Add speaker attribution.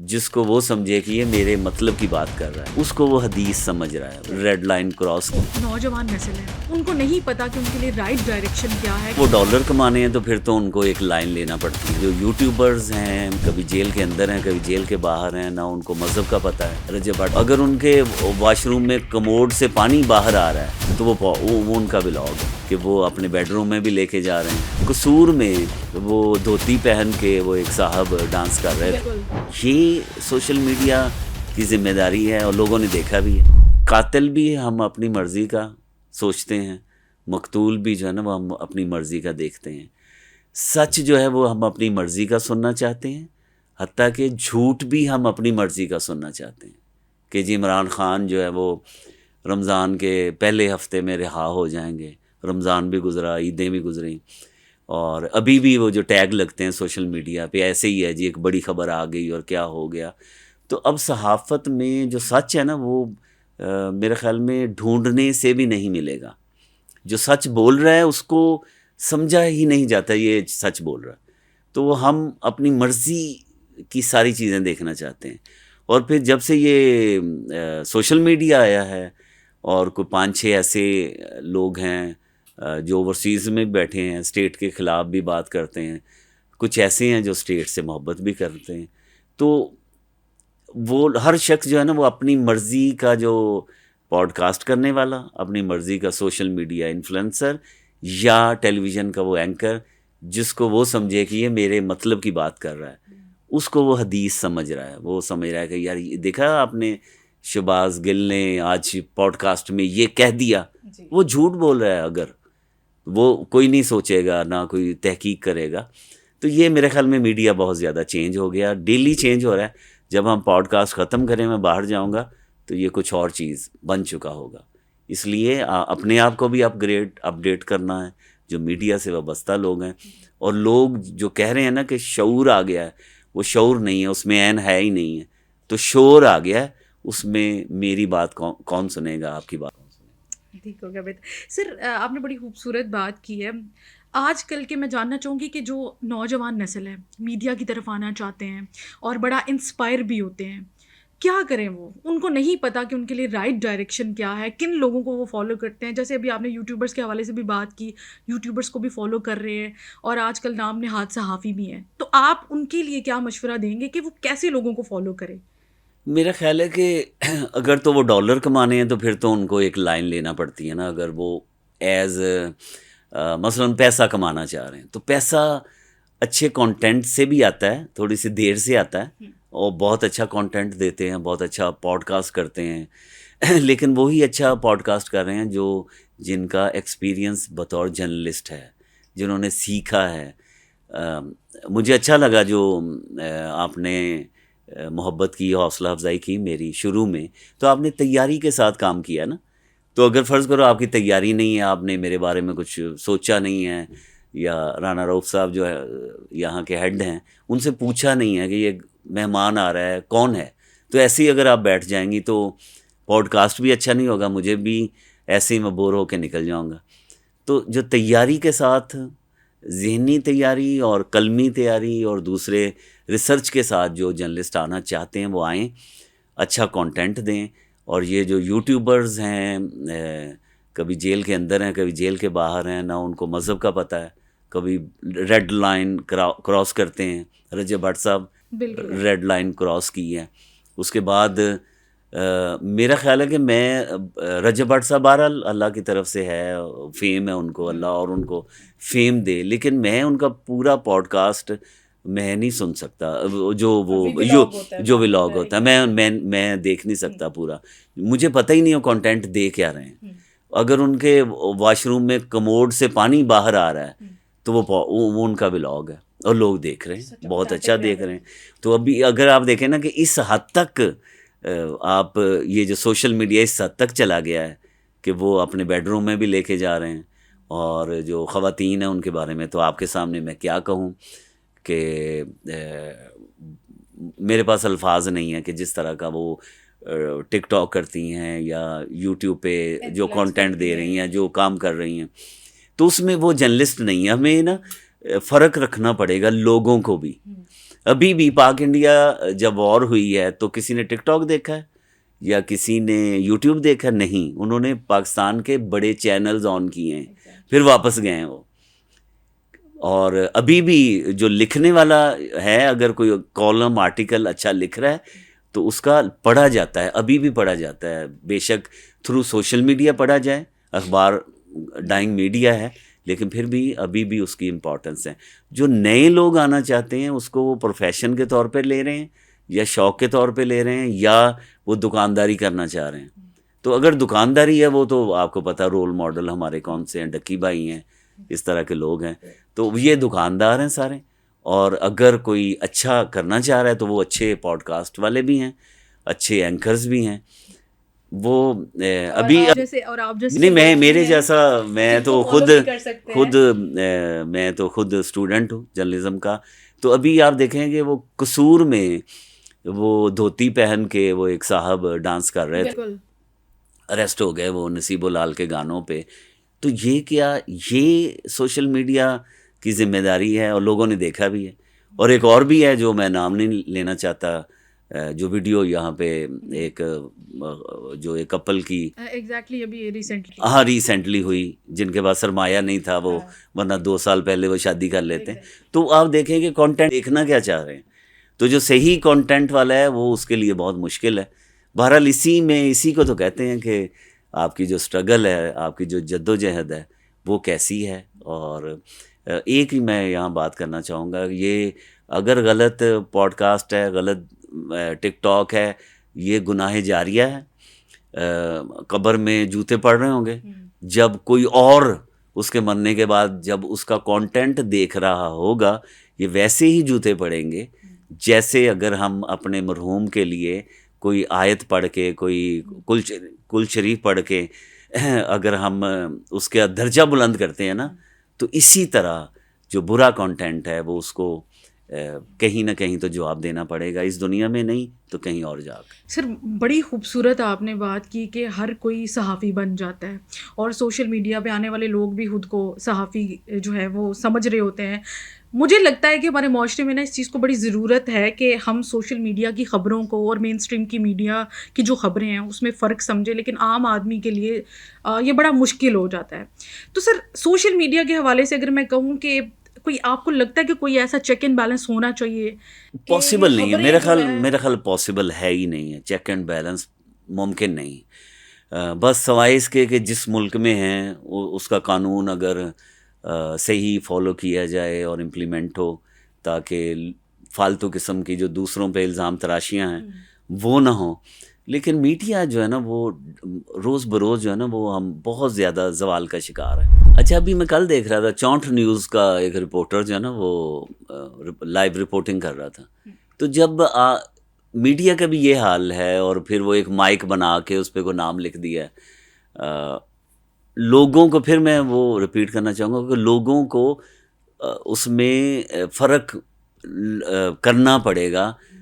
Speaker 1: جس کو وہ سمجھے کہ یہ میرے مطلب کی بات کر رہا ہے، اس کو وہ حدیث سمجھ رہا ہے، ریڈ لائن کراس۔
Speaker 2: نوجوان نسل ہے، ان کو نہیں پتا کہ ان کے لیے رائٹ ڈائریکشن کیا ہے۔
Speaker 1: وہ ڈالر کمانے ہیں تو پھر تو ان کو ایک لائن لینا پڑتی ہے۔ جو یوٹیوبرز ہیں کبھی جیل کے اندر ہیں کبھی جیل کے باہر ہیں، نہ ان کو مذہب کا پتہ ہے۔ رجب بٹ اگر ان کے واش روم میں کموڈ سے پانی باہر آ رہا ہے تو وہ ان کا بلاگ ہے کہ وہ اپنے بیڈ روم میں بھی لے کے جا رہے ہیں۔ قصور میں وہ دھوتی پہن کے وہ ایک صاحب ڈانس کر رہے تھے۔ یہ سوشل میڈیا کی ذمہ داری ہے اور لوگوں نے دیکھا بھی ہے۔ قاتل بھی ہم اپنی مرضی کا سوچتے ہیں، مقتول بھی جو ہے نا وہ ہم اپنی مرضی کا دیکھتے ہیں۔ سچ جو ہے وہ ہم اپنی مرضی کا سننا چاہتے ہیں، حتیٰ کہ جھوٹ بھی ہم اپنی مرضی کا سننا چاہتے ہیں کہ جی عمران خان جو ہے وہ رمضان کے پہلے ہفتے میں رہا ہو جائیں گے۔ رمضان بھی گزرا، عیدیں بھی گزریں، اور ابھی بھی وہ جو ٹیگ لگتے ہیں سوشل میڈیا پہ ایسے ہی ہے جی ایک بڑی خبر آ گئی اور کیا ہو گیا۔ تو اب صحافت میں جو سچ ہے نا وہ میرے خیال میں ڈھونڈنے سے بھی نہیں ملے گا۔ جو سچ بول رہا ہے اس کو سمجھا ہی نہیں جاتا یہ سچ بول رہا ہے، تو ہم اپنی مرضی کی ساری چیزیں دیکھنا چاہتے ہیں۔ اور پھر جب سے یہ سوشل میڈیا آیا ہے اور کوئی 5-6 ایسے لوگ ہیں جو اوورسیز میں بیٹھے ہیں، اسٹیٹ کے خلاف بھی بات کرتے ہیں، کچھ ایسے ہیں جو اسٹیٹ سے محبت بھی کرتے ہیں، تو وہ ہر شخص جو ہے نا وہ اپنی مرضی کا جو پوڈ کاسٹ کرنے والا، اپنی مرضی کا سوشل میڈیا انفلوئنسر یا ٹیلی ویژن کا وہ اینکر جس کو وہ سمجھے کہ یہ میرے مطلب کی بات کر رہا ہے، اس کو وہ حدیث سمجھ رہا ہے۔ وہ سمجھ رہا ہے کہ یار یہ دیکھا آپ نے شہباز گل نے آج پوڈ کاسٹ میں یہ کہہ دیا، وہ جھوٹ بول رہا ہے، اگر وہ کوئی نہیں سوچے گا نہ کوئی تحقیق کرے گا۔ تو یہ میرے خیال میں میڈیا بہت زیادہ چینج ہو گیا، ڈیلی چینج ہو رہا ہے۔ جب ہم پوڈ کاسٹ ختم کریں میں باہر جاؤں گا تو یہ کچھ اور چیز بن چکا ہوگا۔ اس لیے اپنے آپ کو بھی اپڈیٹ کرنا ہے۔ جو میڈیا سے وابستہ لوگ ہیں اور لوگ جو کہہ رہے ہیں نا کہ شعور آ گیا ہے، وہ شعور نہیں ہے، اس میں عین ہے ہی نہیں ہے، تو شعور آ گیا ہے، اس میں میری بات کون سنے گا، آپ کی بات کون سنے گا۔
Speaker 2: ٹھیک ہو گیا بہتر۔ سر آپ نے بڑی خوبصورت بات کی ہے۔ آج کل کے میں جاننا چاہوں گی کہ جو نوجوان نسل ہے میڈیا کی طرف آنا چاہتے ہیں اور بڑا انسپائر بھی ہوتے ہیں، کیا کریں؟ وہ ان کو نہیں پتا کہ ان کے لیے رائٹ ڈائریکشن کیا ہے، کن لوگوں کو وہ فالو کرتے ہیں۔ جیسے ابھی آپ نے یوٹیوبرس کے حوالے سے بھی بات کی، یوٹیوبرس کو بھی فالو کر رہے ہیں اور آج کل نام نہاد صحافی بھی ہیں، تو آپ ان کے لیے کیا مشورہ دیں گے کہ وہ کیسے لوگوں کو فالو کریں؟
Speaker 1: میرا خیال ہے کہ اگر تو وہ ڈالر کمانے ہیں تو پھر تو ان کو ایک لائن لینا پڑتی ہے نا۔ اگر وہ ایز مثلاً پیسہ کمانا چاہ رہے ہیں تو پیسہ اچھے کانٹینٹ سے بھی آتا ہے، تھوڑی سی دیر سے آتا ہے، اور بہت اچھا کانٹینٹ دیتے ہیں، بہت اچھا پوڈ کاسٹ کرتے ہیں، لیکن وہی اچھا پوڈ کاسٹ کر رہے ہیں جن کا ایکسپیرینس بطور جرنلسٹ ہے، جنہوں نے سیکھا ہے۔ مجھے اچھا لگا جو آپ نے محبت کی، حوصلہ افزائی کی میری شروع میں، تو آپ نے تیاری کے ساتھ کام کیا نا۔ تو اگر فرض کرو آپ کی تیاری نہیں ہے، آپ نے میرے بارے میں کچھ سوچا نہیں ہے، یا رانا رؤف صاحب جو ہے یہاں کے ہیڈ ہیں ان سے پوچھا نہیں ہے کہ یہ مہمان آ رہا ہے کون ہے، تو ایسے ہی اگر آپ بیٹھ جائیں گی تو پوڈ کاسٹ بھی اچھا نہیں ہوگا، مجھے بھی ایسے ہی میں بور ہو کے نکل جاؤں گا۔ تو جو تیاری کے ساتھ، ذہنی تیاری اور قلمی تیاری اور دوسرے ریسرچ کے ساتھ جو جرنلسٹ آنا چاہتے ہیں وہ آئیں، اچھا کانٹینٹ دیں۔ اور یہ جو یوٹیوبرز ہیں کبھی جیل کے اندر ہیں کبھی جیل کے باہر ہیں، نہ ان کو مذہب کا پتہ ہے، کبھی ریڈ لائن کراس کرتے ہیں۔ رجب بٹ صاحب ریڈ لائن کراس کی ہے، اس کے بعد میرا خیال ہے کہ میں رجب بٹ صاحب بہرحال اللہ کی طرف سے ہے، فیم ہے ان کو، اللہ اور ان کو فیم دے، لیکن میں ان کا پورا پوڈ کاسٹ میں نہیں سن سکتا، جو ولاگ ہوتا ہے میں دیکھ نہیں سکتا پورا، مجھے پتہ ہی نہیں وہ کانٹینٹ دے کیا رہے ہیں۔ اگر ان کے واش روم میں کموڈ سے پانی باہر آ رہا ہے تو وہ ان کا ولاگ ہے اور لوگ دیکھ رہے ہیں، بہت اچھا دیکھ رہے ہیں۔ تو ابھی اگر آپ دیکھیں نا کہ اس حد تک آپ یہ جو سوشل میڈیا اس حد تک چلا گیا ہے کہ وہ اپنے بیڈ روم میں بھی لے کے جا رہے ہیں، اور جو خواتین ہیں ان کے بارے میں تو آپ کے سامنے میں کیا کہوں کہ میرے پاس الفاظ نہیں ہیں کہ جس طرح کا وہ ٹک ٹاک کرتی ہیں یا یوٹیوب پہ جو کانٹینٹ دے رہی ہیں، جو کام کر رہی ہیں، تو اس میں وہ جرنلسٹ نہیں ہے۔ ہمیں نا فرق رکھنا پڑے گا لوگوں کو بھی. ابھی بھی پاک انڈیا جب وار ہوئی ہے تو کسی نے ٹک ٹاک دیکھا ہے یا کسی نے یوٹیوب دیکھا؟ نہیں. انہوں نے پاکستان کے بڑے چینلز آن کیے ہیں, پھر واپس گئے ہیں وہ. اور ابھی بھی جو لکھنے والا ہے, اگر کوئی کالم آرٹیکل اچھا لکھ رہا ہے تو اس کا پڑھا جاتا ہے, ابھی بھی پڑھا جاتا ہے. بے شک تھرو سوشل میڈیا پڑھا جائے, اخبار ڈائنگ میڈیا ہے, لیکن پھر بھی ابھی بھی اس کی امپورٹنس ہے. جو نئے لوگ آنا چاہتے ہیں اس کو وہ پروفیشن کے طور پہ لے رہے ہیں یا شوق کے طور پہ لے رہے ہیں یا وہ دکانداری کرنا چاہ رہے ہیں. تو اگر دکانداری ہے وہ تو آپ کو پتہ رول ماڈل ہمارے کون سے ہیں, ڈکی بھائی ہیں, اس طرح کے لوگ ہیں. تو یہ دکاندار ہیں سارے. اور اگر کوئی اچھا کرنا چاہ رہا ہے تو وہ اچھے پوڈ کاسٹ والے بھی ہیں, اچھے اینکرز بھی ہیں. وہ ابھی
Speaker 2: آپ جیسے
Speaker 1: نہیں, میں میرے جیسا, میں تو خود اسٹوڈنٹ ہوں جرنلزم کا. تو ابھی آپ دیکھیں کہ وہ قصور میں وہ دھوتی پہن کے وہ ایک صاحب ڈانس کر رہے تھے, اریسٹ ہو گئے وہ نصیب العال کے گانوں پہ. تو یہ کیا, یہ سوشل میڈیا کی ذمہ داری ہے اور لوگوں نے دیکھا بھی ہے. اور ایک اور بھی ہے جو میں نام نہیں لینا چاہتا, جو ویڈیو یہاں پہ ایک جو ایک کپل کی
Speaker 2: ایگزیکٹلی ابھی
Speaker 1: ریسنٹلی ہوئی, جن کے پاس سرمایہ نہیں تھا, وہ ورنہ 2 سال پہلے وہ شادی کر لیتے. تو آپ دیکھیں کہ کانٹینٹ دیکھنا کیا چاہ رہے ہیں. تو جو صحیح کانٹینٹ والا ہے وہ اس کے لیے بہت مشکل ہے. بہرحال اسی کو تو کہتے ہیں کہ آپ کی جو اسٹرگل ہے, آپ کی جو جد و جہد ہے وہ کیسی ہے. اور ایک ہی میں یہاں بات کرنا چاہوں گا, یہ اگر غلط پوڈ کاسٹ ہے, غلط ٹک ٹاک ہے, یہ گناہ جاریہ ہے. قبر میں جوتے پڑ رہے ہوں گے جب کوئی اور اس کے مرنے کے بعد جب اس کا کانٹینٹ دیکھ رہا ہوگا, یہ ویسے ہی جوتے پڑیں گے جیسے اگر ہم اپنے مرحوم کے لیے کوئی آیت پڑھ کے, کوئی کل شریف پڑھ کے اگر ہم اس کا درجہ بلند کرتے ہیں نا, تو اسی طرح جو برا کانٹینٹ ہے وہ اس کو کہیں نہ کہیں تو جواب دینا پڑے گا, اس دنیا میں نہیں تو کہیں اور جا کر.
Speaker 2: سر بڑی خوبصورت آپ نے بات کی کہ ہر کوئی صحافی بن جاتا ہے, اور سوشل میڈیا پہ آنے والے لوگ بھی خود کو صحافی جو ہے وہ سمجھ رہے ہوتے ہیں. مجھے لگتا ہے کہ ہمارے معاشرے میں نا اس چیز کو بڑی ضرورت ہے کہ ہم سوشل میڈیا کی خبروں کو اور مین اسٹریم کی میڈیا کی جو خبریں ہیں اس میں فرق سمجھیں, لیکن عام آدمی کے لیے یہ بڑا مشکل ہو جاتا ہے. تو سر سوشل میڈیا کے حوالے سے اگر میں کہوں کہ کوئی آپ کو لگتا ہے کہ کوئی ایسا چیک اینڈ بیلنس ہونا چاہیے؟
Speaker 1: پاسبل نہیں ہے میرا خیال پاسبل ہے ہی نہیں ہے. چیک اینڈ بیلنس ممکن نہیں. بس سوائے اس کے کہ جس ملک میں ہیں اس کا قانون اگر صحیح فالو کیا جائے اور امپلیمنٹ ہو, تاکہ فالتو قسم کی جو دوسروں پہ الزام تراشیاں ہیں وہ نہ ہوں. لیکن میڈیا جو ہے نا وہ روز بروز جو ہے نا وہ ہم بہت زیادہ زوال کا شکار ہے. اچھا, ابھی میں کل دیکھ رہا تھا 64 نیوز کا ایک رپورٹر جو ہے نا وہ لائیو رپورٹنگ کر رہا تھا. تو جب میڈیا کا بھی یہ حال ہے اور پھر وہ ایک مائک بنا کے اس پہ کوئی نام لکھ دیا ہے, لوگوں کو, پھر میں وہ ریپیٹ کرنا چاہوں گا کہ لوگوں کو اس میں فرق کرنا پڑے گا